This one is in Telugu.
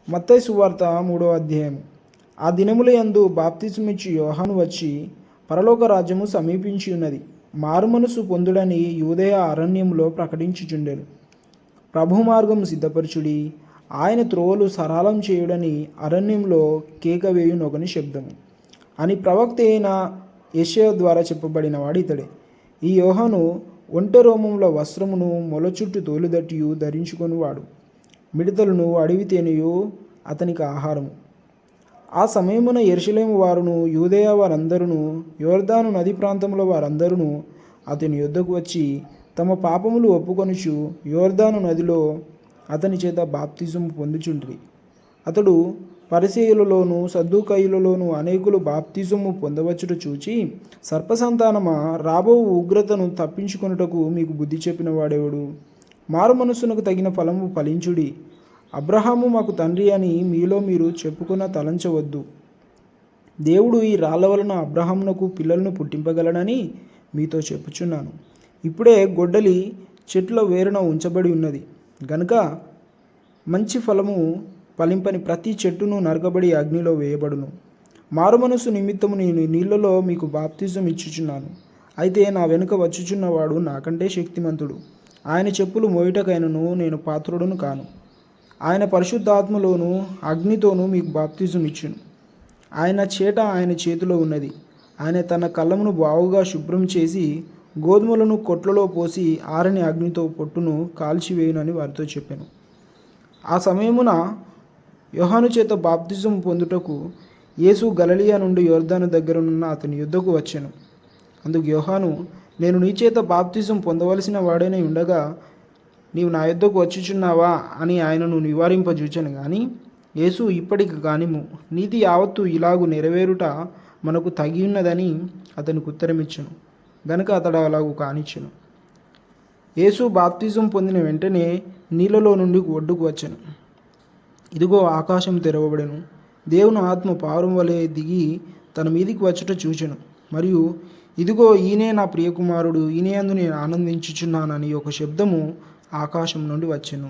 మత్తయి సువార్త 3వ అధ్యాయము. ఆ దినముల యందు బాప్తిస్మిచ్చు యోహాను వచ్చి, పరలోక రాజ్యము సమీపించి ఉన్నది, మారుమనసు పొందుడని యూదయ అరణ్యములో ప్రకటించుచుండెను. ప్రభు మార్గము సిద్ధపరచుడి, ఆయన త్రోవలు సరళం చేయుడని అరణ్యంలో కేక వేయునొకని శబ్దము అని ప్రవక్త అయిన యెషయా ద్వారా చెప్పబడిన వాడు ఇతడే. ఈ యోహాను ఒంటె రోమముల వస్త్రమును మొల చుట్టూ తోలుదట్టియు ధరించుకొనివాడు. మిడతలను అడవి తేనెయు అతనికి ఆహారము. ఆ సమయమున యెరూషలేము వారును యూదయ వారందరూ యొర్దాను నది ప్రాంతముల వారందరూ అతని యొద్దకు వచ్చి తమ పాపములు ఒప్పుకొనుచు యొర్దాను నదిలో అతని చేత బాప్తిజము పొందుచుండ్రి. అతడు పరిసయ్యులలోను సద్దూకయ్యులలోను అనేకులు బాప్తిజము పొందవచ్చుట చూచి, సర్పసంతానమా, రాబో ఉగ్రతను తప్పించుకొనుటకు మీకు బుద్ధి చెప్పిన వాడెవడు? మారు మనస్సునకు తగిన ఫలము ఫలించుడి. అబ్రహాము మాకు తండ్రి అని మీలో మీరు చెప్పుకున్న తలంచవద్దు. దేవుడు ఈ రాళ్ల వలన అబ్రహామునకు పిల్లలను పుట్టింపగలడని మీతో చెప్పుచున్నాను. ఇప్పుడే గొడ్డలి చెట్ల వేరున ఉంచబడి ఉన్నది గనుక మంచి ఫలము ఫలింపని ప్రతి చెట్టును నరకబడి అగ్నిలో వేయబడును. మారు మనస్సు నిమిత్తము నేను నీళ్లలో మీకు బాప్తిజం ఇచ్చుచున్నాను. అయితే నా వెనుక వచ్చుచున్నవాడు నాకంటే శక్తిమంతుడు. ఆయన చెప్పులు మోయుటకైనను నేను పాత్రుడును కాను. ఆయన పరిశుద్ధాత్మలోను అగ్నితోనూ మీకు బాప్తిజం ఇచ్చును. ఆయన చేట ఆయన చేతిలో ఉన్నది. ఆయన తన కళ్ళమును బావుగా శుభ్రం చేసి గోధుమలను కొట్లలో పోసి ఆరని అగ్నితో పొట్టును కాల్చివేయునని వారితో చెప్పాను. ఆ సమయమున యోహాను చేత బాప్తిజం పొందుటకు యేసు గలిలయ నుండి యొర్దాను దగ్గరనున్న అతని యుద్ధకు వచ్చెను. అందుకు యోహాను, నేను నీ చేత బాప్తిజం పొందవలసిన వాడైన ఉండగా నీవు నా యొద్దకు వచ్చుచున్నావా అని ఆయనను నివారింపజూచెను. కానీ యేసు, ఇప్పటికి కానిము, నీతి యావత్తు ఇలాగు నెరవేరుట మనకు తగి ఉన్నదని అతనికి ఉత్తరమిచ్చెను. గనుక అతడు అలాగూ కానిచ్చెను. యేసు బాప్తిజం పొందిన వెంటనే నీళ్ళలో నుండి ఒడ్డుకు వచ్చెను. ఇదిగో ఆకాశం తెరవబడెను. దేవుని ఆత్మ పావురం వలె దిగి తన మీదికి వచ్చుట చూచెను. మరియు ఇదిగో ఈయనే నా ప్రియకుమారుడు, ఈయన యందు నేను ఆనందించుచున్నానని ఒక శబ్దము ఆకాశం నుండి వచ్చెను.